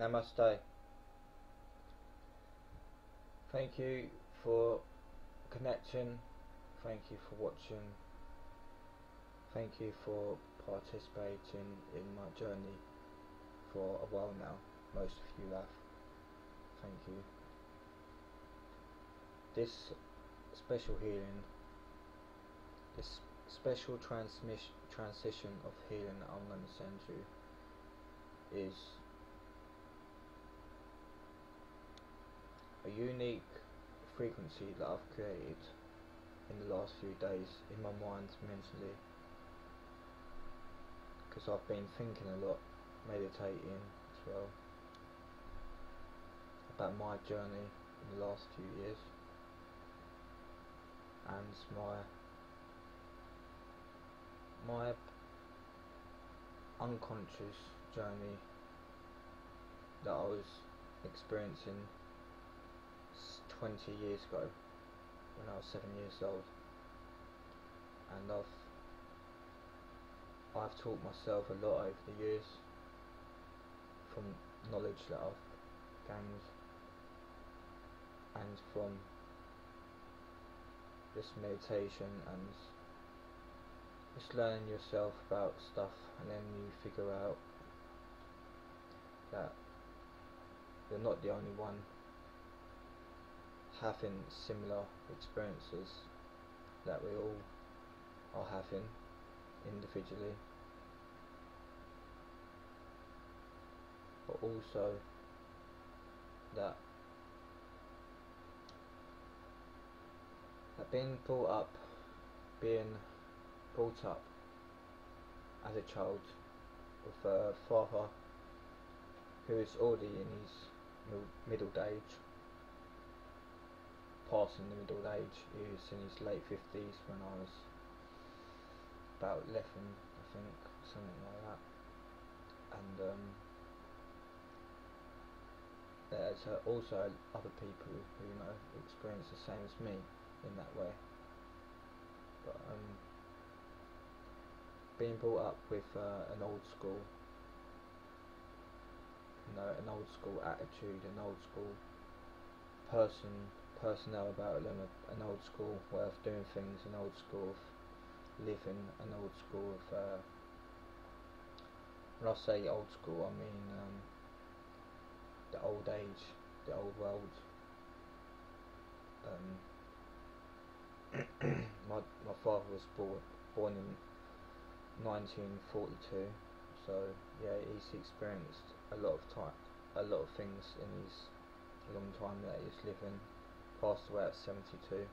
Namaste. Thank you for connecting. Thank you for watching. Thank you for participating in my journey for a while now. Most of you have. Thank you. This special healing, this special transition of healing that I'm going to send you is a unique frequency that I've created in the last few days in my mind mentally, because I've been thinking a lot, meditating as well, about my journey in the last few years and my unconscious journey that I was experiencing 20 years ago when I was 7 years old, and I've taught myself a lot over the years from knowledge that I've gained and from just meditation and just learning yourself about stuff, and then you figure out that you're not the only one having similar experiences that we all are having individually, but also that being brought up as a child with a father who is already in his middle age, passing the middle age. He was in his late 50s when I was about 11, I think, something like that. And there's also other people who experience the same as me in that way. But being brought up with an old school, an old school attitude, an old school personnel about them, an old school way of doing things, an old school of living, an old school of when I say old school, I mean the old age, the old world. My father was born in 1942, so yeah, he's experienced a lot of things in his long time that he's living. Passed away at 72,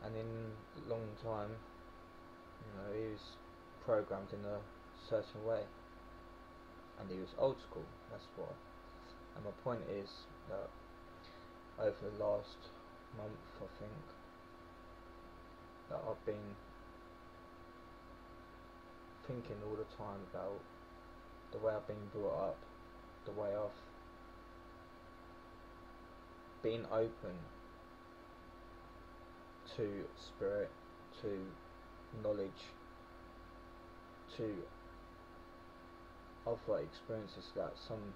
and in a long time, he was programmed in a certain way, and he was old school. That's why. And my point is that over the last month, I think, that I've been thinking all the time about the way I've been brought up, the way I've been open to spirit, to knowledge, to other experiences that some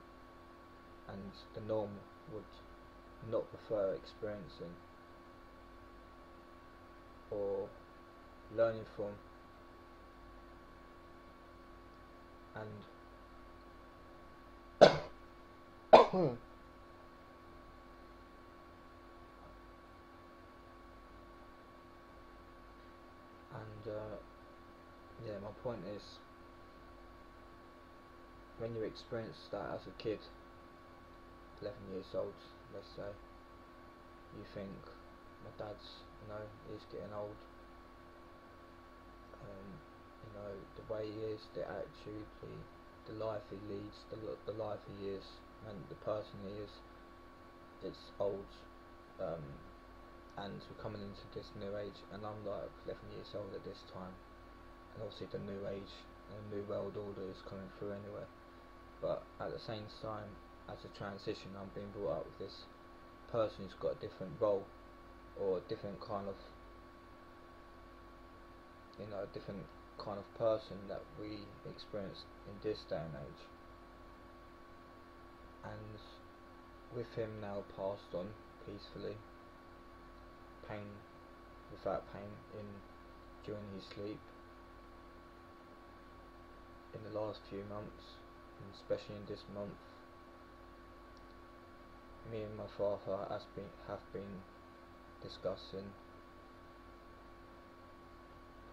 and the norm would not prefer experiencing or learning from. And yeah, my point is, when you experience that as a kid, 11 years old, let's say, you think, my dad's, he's getting old. The way he is, the attitude, the life he leads, the life he is, and the person he is, it's old. And we're coming into this new age, and I'm like 11 years old at this time, and obviously the new age and the new world order is coming through anyway. But at the same time, as a transition, I'm being brought up with this person who's got a different role, or a different kind of, a different kind of person that we experience in this day and age. and with him now passed on peacefully, pain without pain during his sleep, in the last few months, and especially in this month, me and my father have been discussing,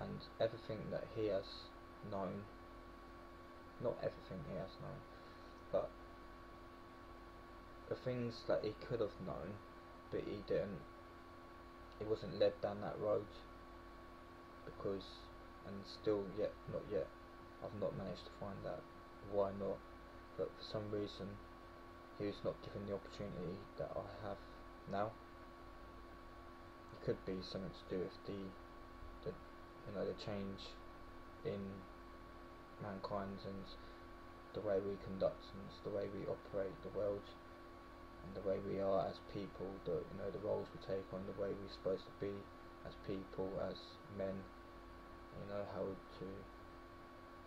and everything that he has known, not everything he has known, but the things that he could have known, but he didn't, he wasn't led down that road, because, and still not yet, I've not managed to find out why not, but for some reason he was not given the opportunity that I have now. It could be something to do with the change in mankind and the way we conduct things, the way we operate the world, and the way we are as people, the roles we take on, the way we're supposed to be as people, as men, how to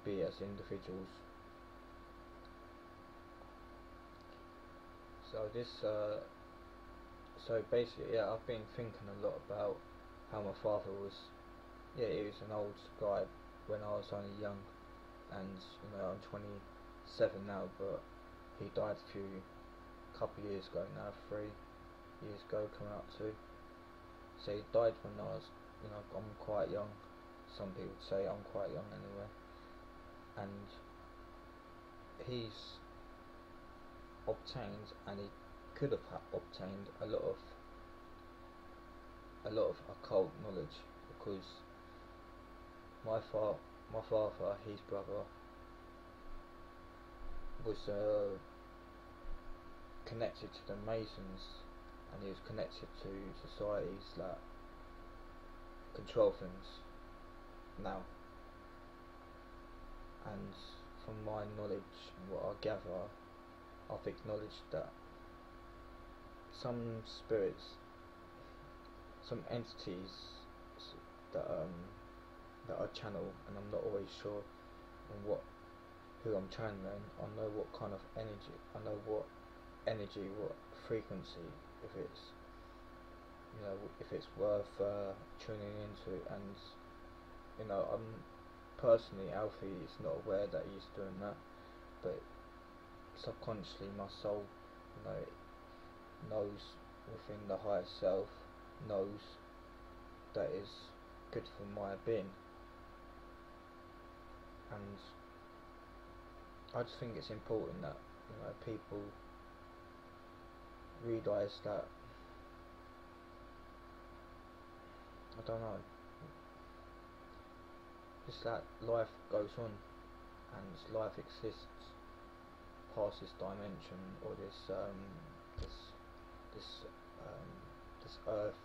be as individuals. So basically, I've been thinking a lot about how my father was. He was an old guy when I was only young, and I'm 27 now, but he died a couple of years ago now, 3 years ago, coming up to. So he died when I was, I'm quite young. Some people would say I'm quite young anyway, and he's obtained, and he could have obtained a lot of occult knowledge, because my father, his brother, was connected to the Masons, and he was connected to societies that control things now. And from my knowledge and what I gather, I've acknowledged that some spirits, some entities that I channel, and I'm not always sure on who I'm channeling. I know what kind of energy, what frequency, if it's worth tuning into, and I'm personally, Alfie is not aware that he's doing that, but subconsciously my soul, knows within the higher self, knows that is good for my being, and I just think it's important that people realise that, I don't know, just that life goes on, and life exists past this dimension, or this earth,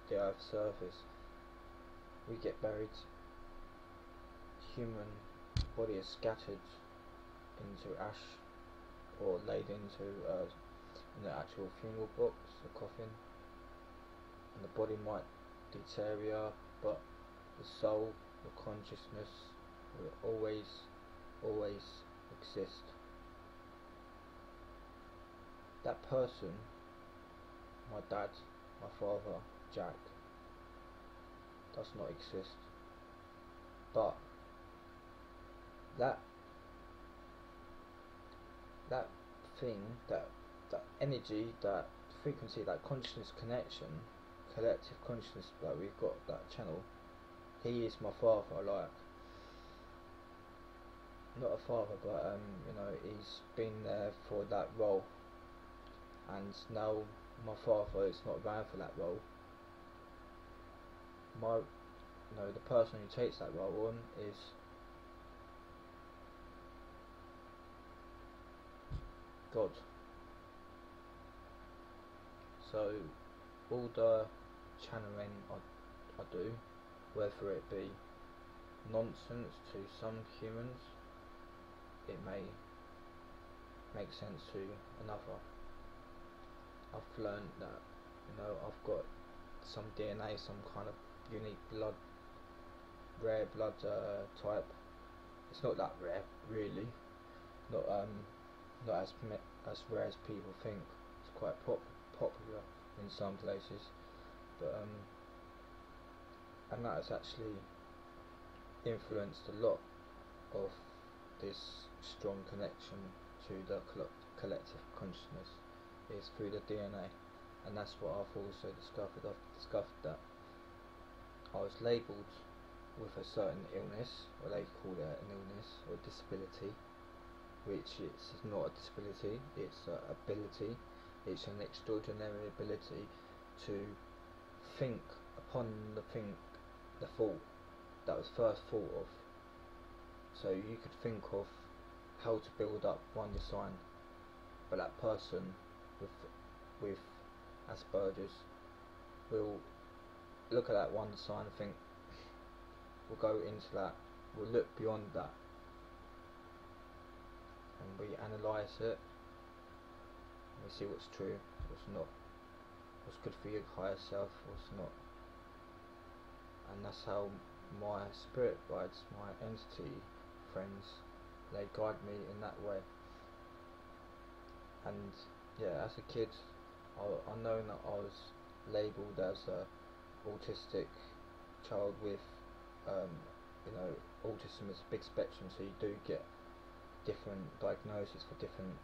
the earth's surface. We get buried, human body is scattered into ash, or laid into in the actual funeral box, the coffin, and the body might deteriorate, but the soul, the consciousness will always exist. That person, my dad, my father, Jack, does not exist, but that thing, that energy, that frequency, that consciousness connection, collective consciousness that we've got, that channel, he is my father, like, not a father, but he's been there for that role, and now my father is not around for that role. The person who takes that role on is God. So all the channeling I do, whether it be nonsense to some humans, it may make sense to another. I've learned that I've got some DNA, some kind of unique rare blood type. It's not that rare, really. Not as as rare as people think. It's quite popular in some places, but and that has actually influenced a lot of this strong connection to the collective consciousness is through the DNA, and that's what I've also discovered. I've discovered that I was labelled with a certain illness, or they call it an illness or disability, which it's not a disability, it's an ability. It's an extraordinary ability to think upon the thought that was first thought of. So you could think of how to build up one design, but that person with Asperger's will look at that one design and think, we'll go into that, we'll look beyond that, and we analyse it, and we see what's true, what's not, what's good for your higher self, what's not. And that's how my spirit guides, my entity friends, they guide me in that way. And yeah, as a kid, I know that I was labelled as a autistic child with, autism is a big spectrum, so you do get different diagnoses for different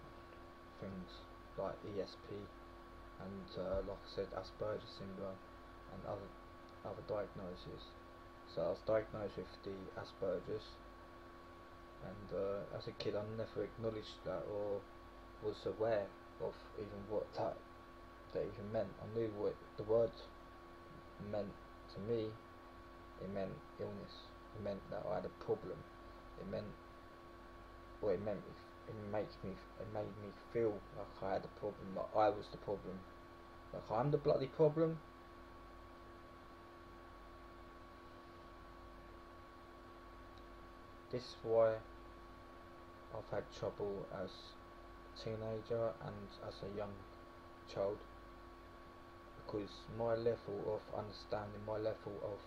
things, like ESP and like I said, Asperger's syndrome and other diagnoses. So I was diagnosed with the Asperger's, and as a kid I never acknowledged that or was aware of even what that even meant. I knew what the word meant to me. It meant illness. It meant that I had a problem. It made me feel like I had a problem, like I was the problem, like I'm the bloody problem. This is why I've had trouble as a teenager and as a young child, because my level of understanding, my level of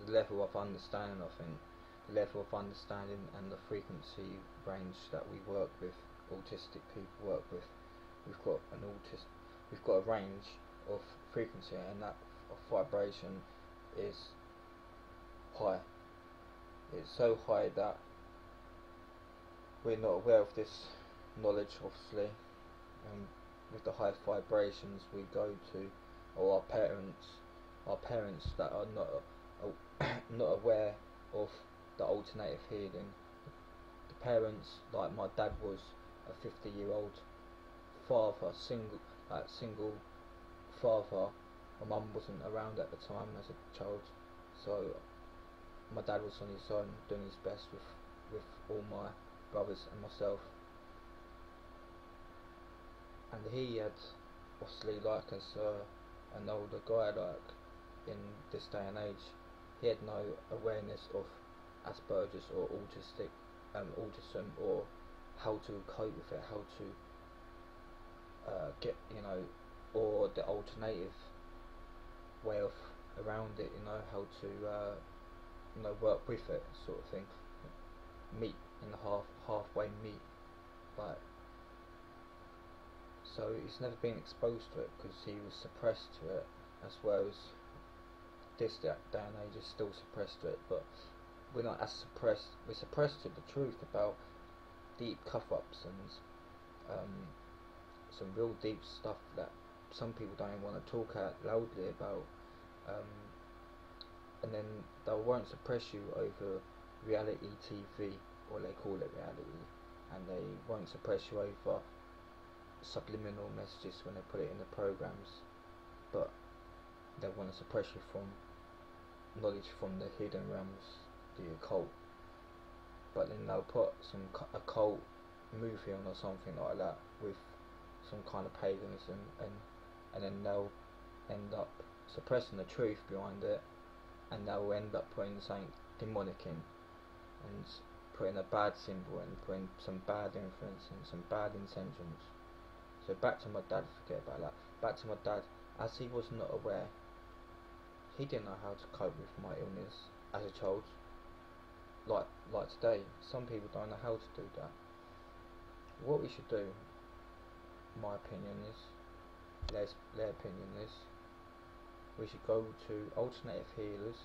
the level of understanding, I think, the level of understanding and the frequency range that we work with, autistic people work with, we've got a range of frequency, and that of vibration is high. It's so high that we're not aware of this knowledge, obviously, and with the high vibrations we go to, or our parents that are not aware of the alternative healing. The parents, like my dad was a 50-year-old father, single father. My mum wasn't around at the time as a child, so my dad was on his own doing his best with all my brothers and myself, and he had, obviously, like as an older guy, like in this day and age, he had no awareness of Asperger's or autism, or how to cope with it, how to get, or the alternative way of around it, how to work with it, sort of thing. Meet in the halfway meet, like. So he's never been exposed to it because he was suppressed to it, as well as this day and age is still suppressed to it, but we're not as suppressed. We're suppressed to the truth about deep cover-ups and some real deep stuff that some people don't even want to talk out loudly about, and then they won't suppress you over reality TV, or they call it reality, and they won't suppress you over subliminal messages when they put it in the programs, but they want to suppress you from knowledge from the hidden realms, the occult. But then they'll put some occult movie on or something like that with some kind of paganism, and then they'll end up suppressing the truth behind it, and they'll end up putting something demonic in, and putting a bad symbol and putting some bad influence and some bad intentions. So back to my dad, forget about that. Back to my dad, as he was not aware, he didn't know how to cope with my illness as a child. like today, some people don't know how to do that. What we should do, my opinion is, their opinion is, we should go to alternative healers,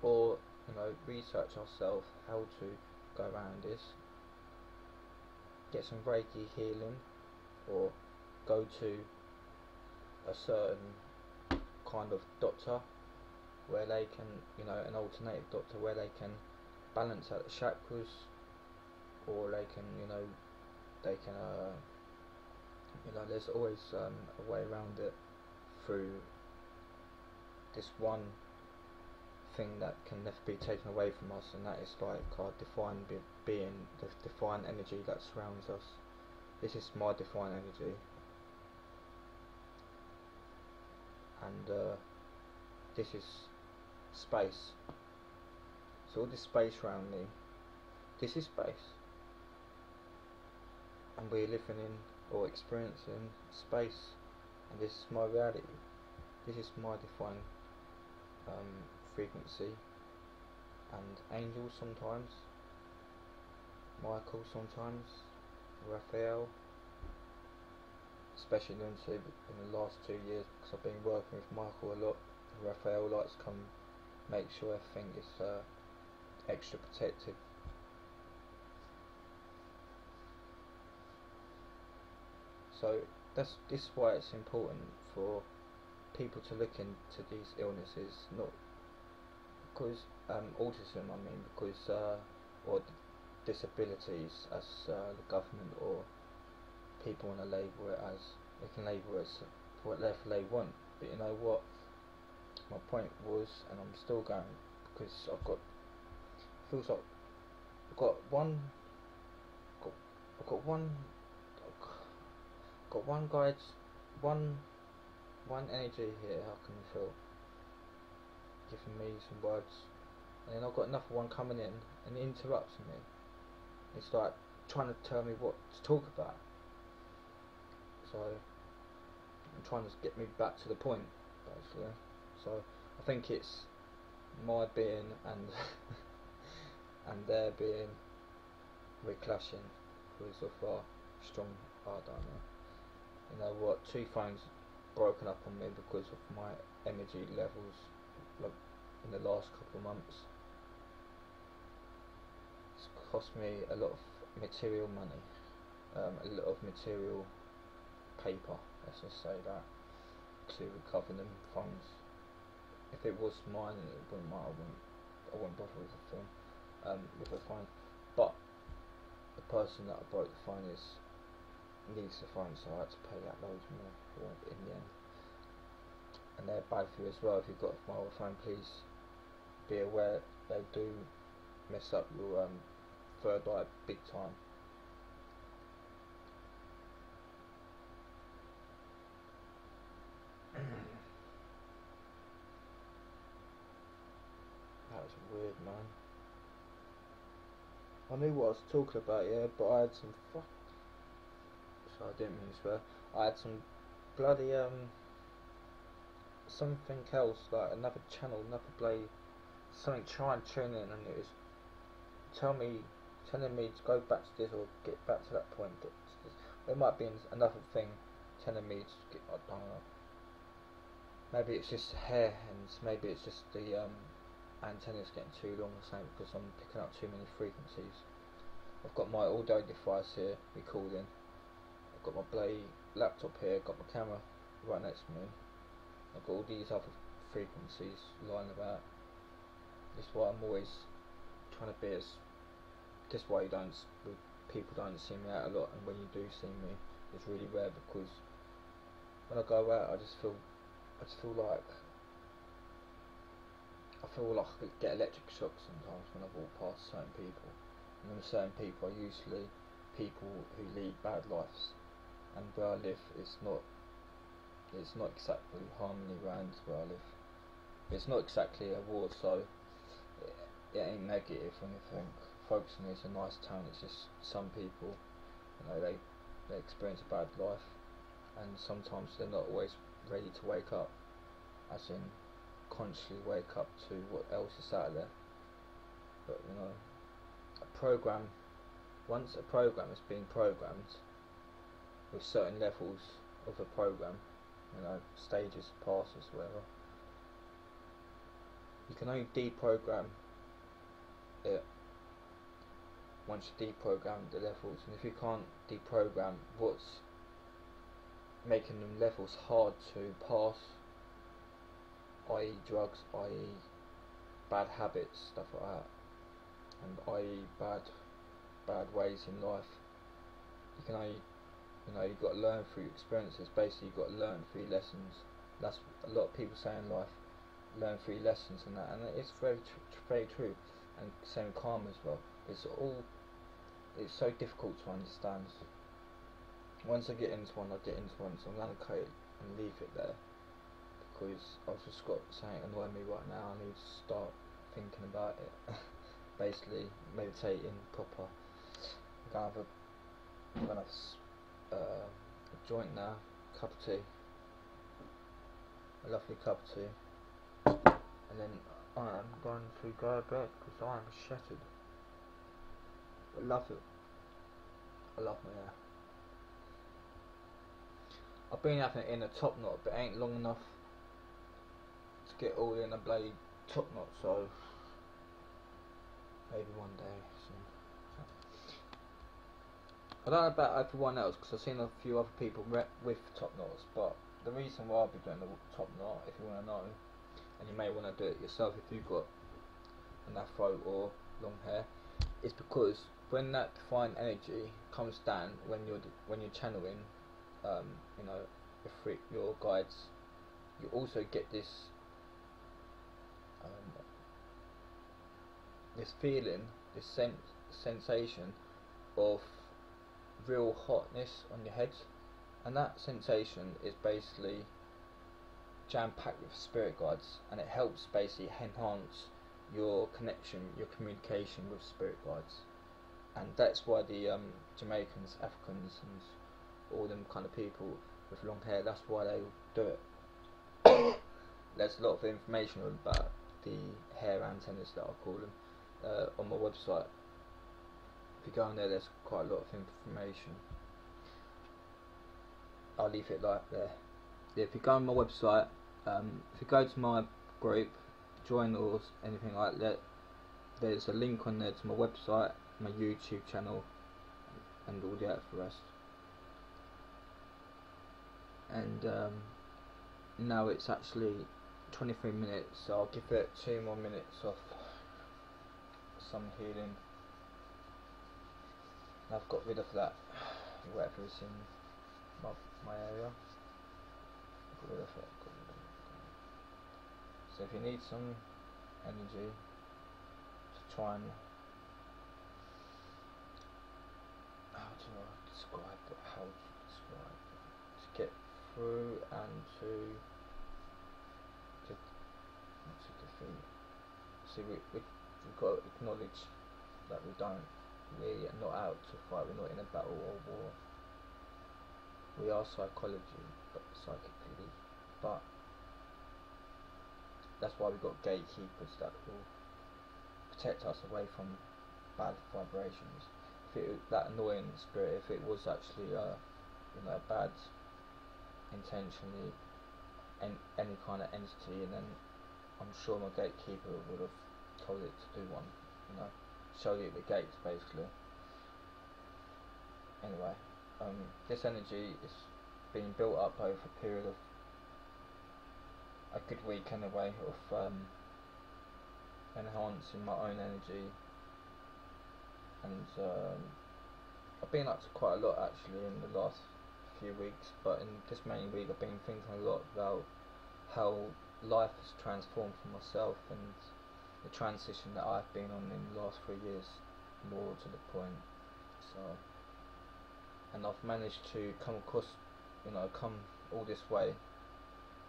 or research ourselves how to go around this, get some Reiki healing, or go to a certain kind of doctor where they can, an alternative doctor where they can balance out the chakras, or they can, there's always a way around it through this one thing that can never be taken away from us, and that is like our divine being, the divine energy that surrounds us. This is my divine energy, and this is space. So all this space around me, this is space, and we're living in or experiencing space, and this is my reality. This is my divine frequency, and angels sometimes, Michael sometimes, Raphael, especially in the last 2 years, because I've been working with Michael a lot. Raphael likes to come make sure everything is extra protected. So this is why it's important for people to look into these illnesses, not because autism, because or disabilities, as the government or people want to label it as. They can label it as whatever they want, but you know what? My point was, and I'm still going, because feels like I've got one guide, one energy here I can feel giving me some words, and then I've got another one coming in and interrupting me. It's like trying to tell me what to talk about, so I'm trying to get me back to the point, basically. So I think it's my being and and their being, we're clashing because of our strong, I don't know. You know what, 2 phones broken up on me because of my energy levels, like in the last couple of months. It's cost me a lot of material money, a lot of material paper, let's just say that, to recover them phones. If it was mine, it wouldn't matter. I wouldn't bother with the phone. But the person that I broke the phone needs the phone, so I had to pay that loads more for it in the end. And they're bad for you as well. If you've got a mobile phone, please be aware they do mess up your third eye big time. That was weird, man. I knew what I was talking about, yeah, but I had some so I didn't mean to swear. I had some bloody something else, like another channel, another play, something trying to tune in, and it was telling me to go back to this or get back to that point, but there might be another thing telling me to get, I don't know. Maybe it's just hair, and maybe it's just the antenna's getting too long or something, because I'm picking up too many frequencies. I've got my audio device here recording. I've got my laptop here, got my camera right next to me. I've got all these other frequencies lying about. This is why I'm always trying to be as. This is why people don't see me out a lot, and when you do see me, it's really rare, because when I go out, I just feel like I get electric shocks sometimes when I walk past certain people, and then certain people are usually people who lead bad lives, and where I live it's not exactly harmony around where I live. It's not exactly a war, so it ain't negative or anything. Folkestone is a nice town. It's just some people, they experience a bad life, and sometimes they're not always ready to wake up, as in consciously wake up to what else is out there. but you know, a program, once a program has been programmed with certain levels of a program, you know, stages, passes, whatever, you can only deprogram it once you deprogram the levels. And if you can't deprogram what's making them levels hard to pass, i.e. drugs, i.e. bad habits, stuff like that, and i.e. bad ways in life, you can only, you know, you've got to learn through experiences. Basically, you've got to learn through lessons. That's a lot of people say in life, learn through lessons and that, and it's very true. And same karma as well. It's so difficult to understand. Once I get into one, I get into one, so I'm gonna cut it and leave it there, because I've just got something annoying me right now. I need to start thinking about it. Basically, meditating proper. I'm gonna have a joint now, cup of tea, a lovely cup of tea, and then I am going to go to bed because I am shattered. I love it. I love my hair. I've been having it in a top knot, but it ain't long enough to get all in a bloody top knot, so maybe one day soon. I don't know about everyone else, because I've seen a few other people with top knots, but the reason why I'll be doing the top knot, if you want to know, and you may want to do it yourself if you've got an afro or long hair, is because when that divine energy comes down, when you're channeling, you know, your guides, you also get this this feeling, this sensation of real hotness on your head, and that sensation is basically jam-packed with spirit guides, and it helps basically enhance your connection, your communication with spirit guides. And that's why the Jamaicans, Africans, and all them kind of people with long hair, that's why they do it. There's a lot of information about the hair antennas, that I call them, on my website. If you go on there, there's quite a lot of information. I'll leave it like there. Yeah, if you go on my website, if you go to my group, join or anything like that, there's a link on there to my website, my YouTube channel, and all the rest. And now it's actually 23 minutes, so I'll give it 2 more minutes of some healing. And I've got rid of that, whatever is in my area. Got rid of it. So if you need some energy to try and, how do I describe it? To get through and to defeat. See, we've got to acknowledge that we are not out to fight. We're not in a battle or war. We are psychically, but that's why we've got gatekeepers that will protect us away from bad vibrations. That annoying spirit, if it was actually you know, bad intentionally, any kind of entity, and then I'm sure my gatekeeper would have told it to do one, you know, showed it the gates basically. Anyway, this energy is being built up over a period of a good week anyway, of enhancing my own energy, and I've been up to quite a lot actually in the last few weeks, but in this main week I've been thinking a lot about how life has transformed for myself, and the transition that I've been on in the last 3 years, more to the point. So, and I've managed to come across, you know, come all this way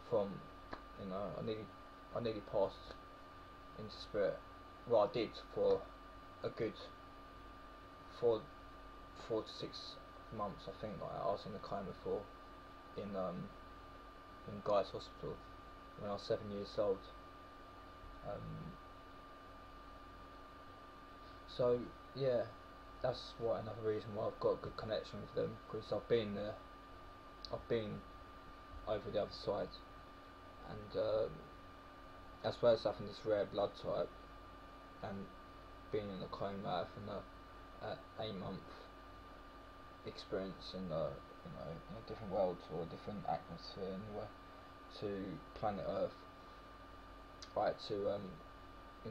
from, you know, I nearly passed into spirit. Well, I did for a good 4 to 6 months, I think. Like, I was in a coma for in Guy's Hospital when I was 7 years old. So yeah, that's why another reason why I've got a good connection with them, because I've been there, I've been over the other side, and as well as having this rare blood type and being in the coma, having a 8-month experience in in a different world or a different atmosphere anyway, to planet Earth, I had to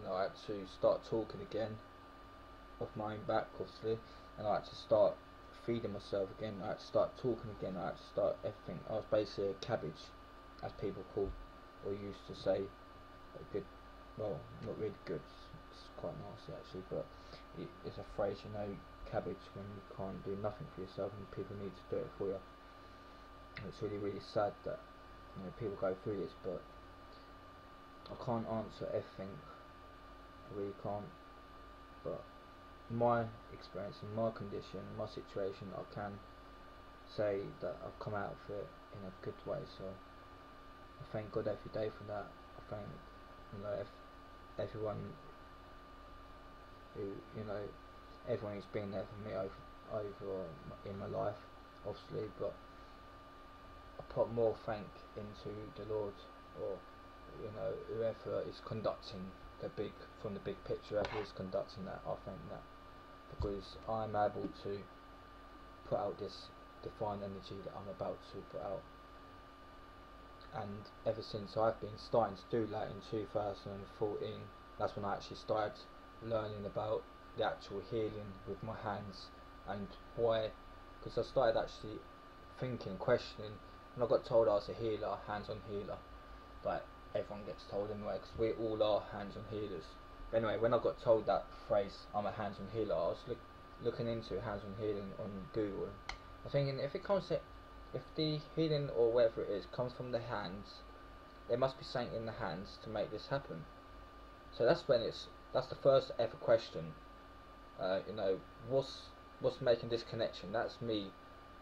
I had to start talking again off my own back, obviously, and I had to start feeding myself again. I had to start talking again. I had to start everything. I was basically a cabbage, as people call or used to say. A good, well, not really good. It's quite nasty actually, but it's a phrase, cabbage, when you can't do nothing for yourself and people need to do it for you. And it's really, really sad that people go through this, but I can't answer everything. I really can't. But my experience and my condition, my situation, I can say that I've come out of it in a good way. So I thank God every day for that. I thank everyone who everyone who's been there for me over in my life, obviously. But I put more thank into the Lord, or whoever is conducting the big picture, whoever is conducting that. I thank that, because I'm able to put out this divine energy that I'm about to put out. And ever since I've been starting to do that in 2014, that's when I actually started learning about the actual healing with my hands, and why, because I started actually thinking, questioning. When I got told I was a healer, hands-on healer, like everyone gets told anyway, because we all are hands-on healers. But anyway, when I got told that phrase, I'm a hands-on healer, I was looking into hands-on healing on Google. I'm thinking, if the healing or whatever it is comes from the hands, there must be something in the hands to make this happen. So that's the first ever question. What's making this connection? That's me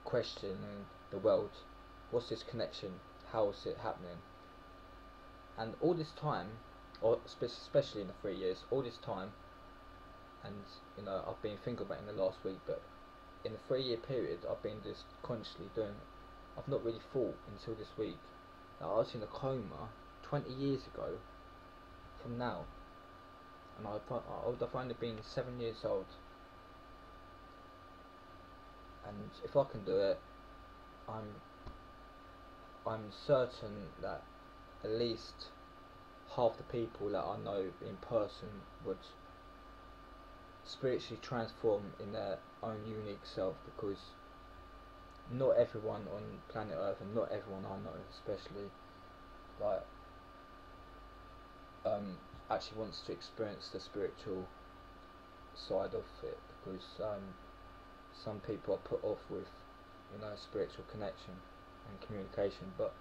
questioning the world. What's this connection? How is it happening? And all this time, or especially in the 3 years, all this time, and I've been thinking about it in the last week, but in the 3-year period, I've been just consciously doing it. I've not really thought until this week that I was in a coma 20 years ago from now, and I would have only been 7 years old. And if I can do it, I'm certain that at least half the people that I know in person would spiritually transform in their own unique self, because not everyone on planet Earth, and not everyone I know especially, actually wants to experience the spiritual side of it, because some people are put off with spiritual connection and communication. But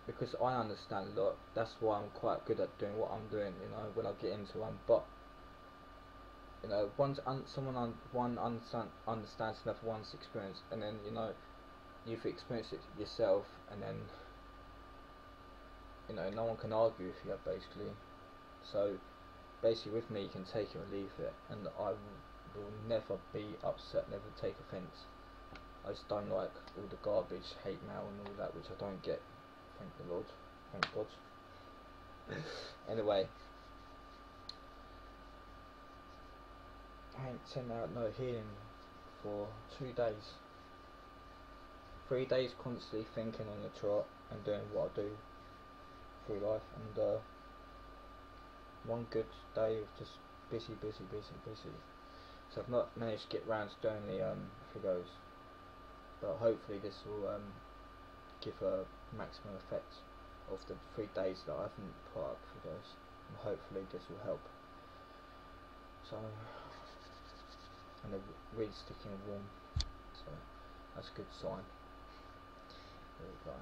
because I understand a lot, that's why I'm quite good at doing what I'm doing, when I get into one. But once one understands enough one's experience, and then you've experienced it yourself, and then no one can argue with you, basically. So basically, with me, you can take it or leave it, and I will never be upset, never take offence. I just don't like all the garbage, hate mail and all that, which I don't get. Thank the Lord. Thank God. Anyway, I ain't sent out no healing for 2 days. 3 days constantly thinking on the trot and doing what I do through life, and one good day of just busy. So I've not managed to get round to doing the videos, but hopefully this will give a maximum effect of the 3 days that I haven't put up videos, and hopefully this will help. So, and they're really sticking and warm, so that's a good sign. There we go.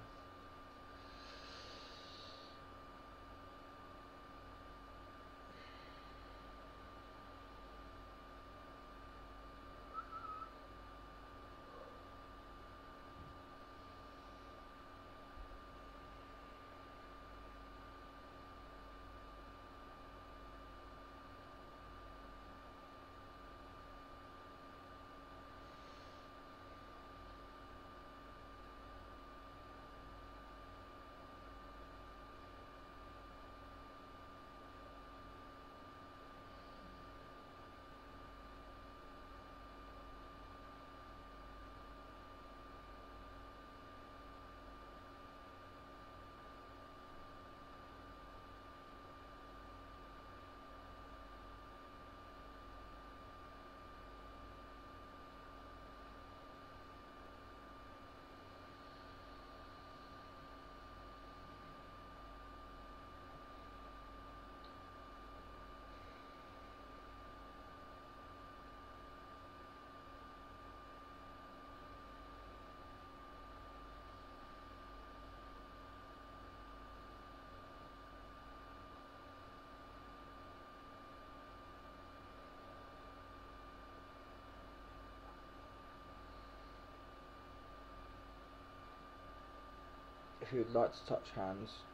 if you'd like to touch hands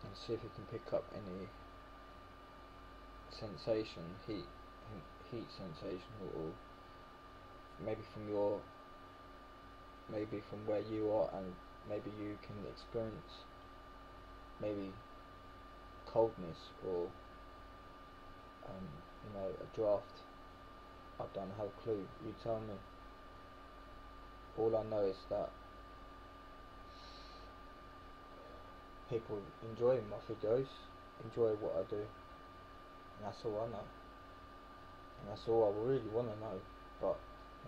and see if you can pick up any sensation, heat sensation, or maybe from where you are, and maybe you can experience maybe coldness or a draft. I don't have a clue. You tell me. All I know is that people enjoy my videos, enjoy what I do, and that's all I know. And that's all I really want to know. But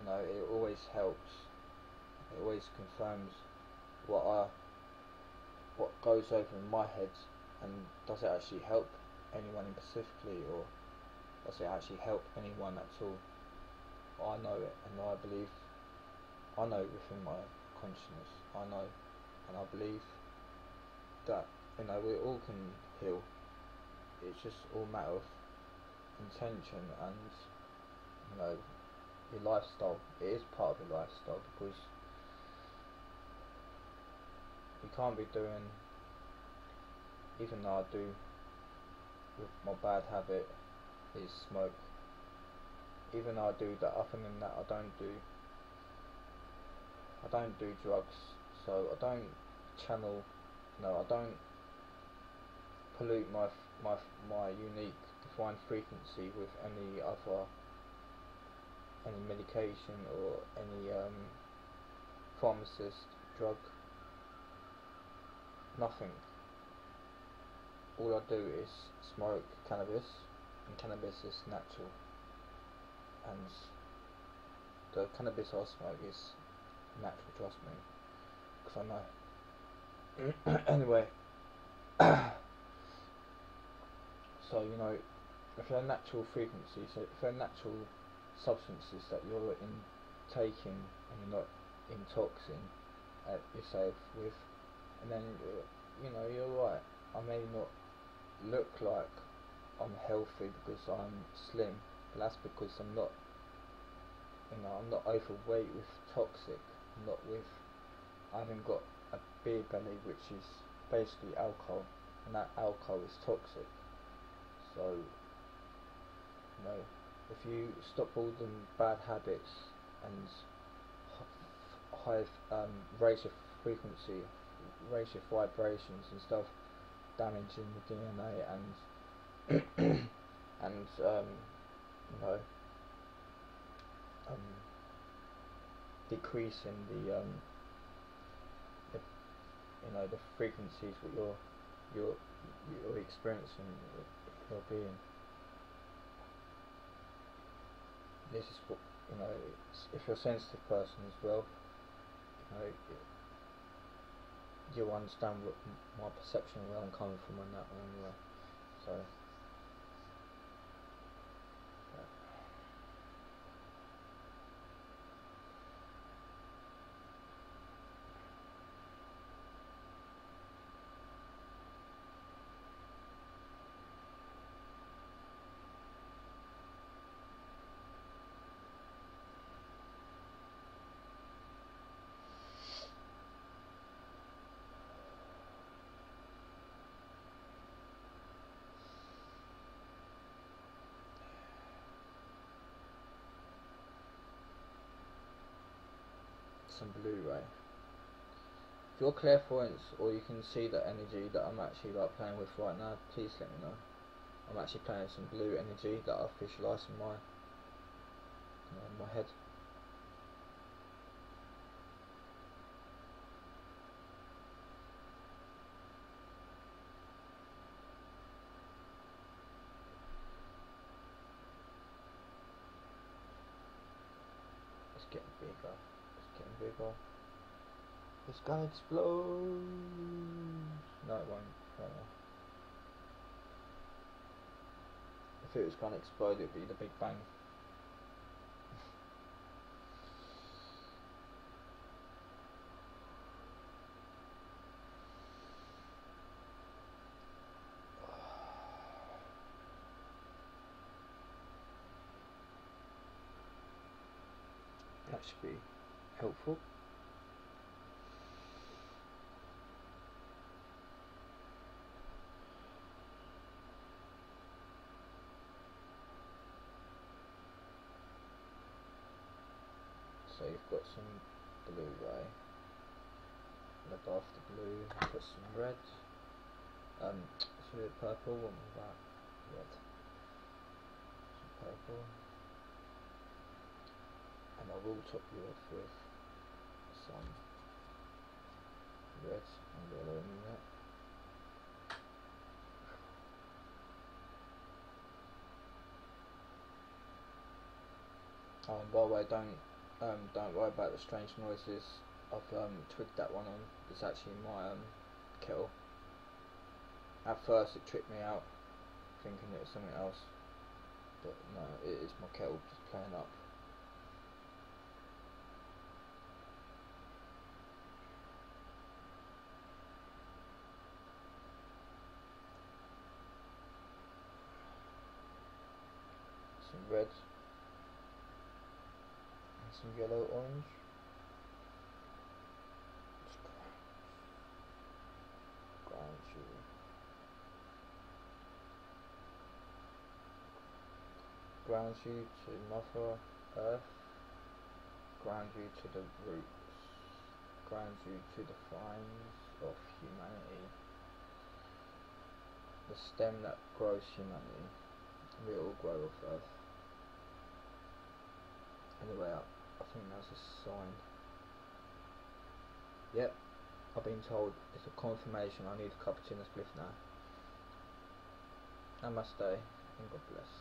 it always helps. It always confirms what goes over in my head, and does it actually help anyone in specifically, or does it actually help anyone at all? I know it, and I know it within my consciousness. I know, and I believe that we all can heal. It's just all a matter of intention and your lifestyle. It is part of your lifestyle, because you can't be doing, even though I do with my bad habit is smoke, even though I do that, other than that I don't do drugs, so I don't channel, I don't pollute my unique defined frequency with any medication or any pharmacist drug. Nothing. All I do is smoke cannabis, and cannabis is natural, and the cannabis I smoke is natural, trust me, because I know. Anyway, so if they're natural frequencies, so if they're natural substances that you're taking and you're not intoxing at yourself with, and then you're right. I may not look like I'm healthy because I'm slim, but that's because I'm not overweight with toxic. I haven't got a beer belly, which is basically alcohol, and that alcohol is toxic. So if you stop all the bad habits and raise your frequency, raise your vibrations and stuff, damaging the DNA and decreasing the frequencies what you're experiencing your being. This is what if you're a sensitive person as well, you'll understand what my perception of where I'm coming from on that one anyway. So some Blu-ray. If you're clairvoyant, or you can see the energy that I'm actually playing with right now, please let me know. I'm actually playing some blue energy that I've visualised in my head. It's getting bigger. It's getting bigger. It's gonna explode. No, it won't. If it was gonna explode, it'd be the Big Bang. That should be helpful. some blue way. And above the blue, put some red. Sorry, purple. What was that? Red. Some purple. And I will top you off with some red and yellow in that. Oh, and by the way, don't worry about the strange noises. I've twigged that one on. It's actually my kettle. At first, it tripped me out, thinking it was something else, but no, it is my kettle just playing up. Some red and some yellow orange. Ground you. Ground you to Mother Earth. Ground you to the roots. Ground you to the vines of humanity. The stem that grows humanity. We all grow off Earth. Anyway, I think that's a sign. Yep, I've been told it's a confirmation I need a cappuccino spliff now. Namaste and God bless.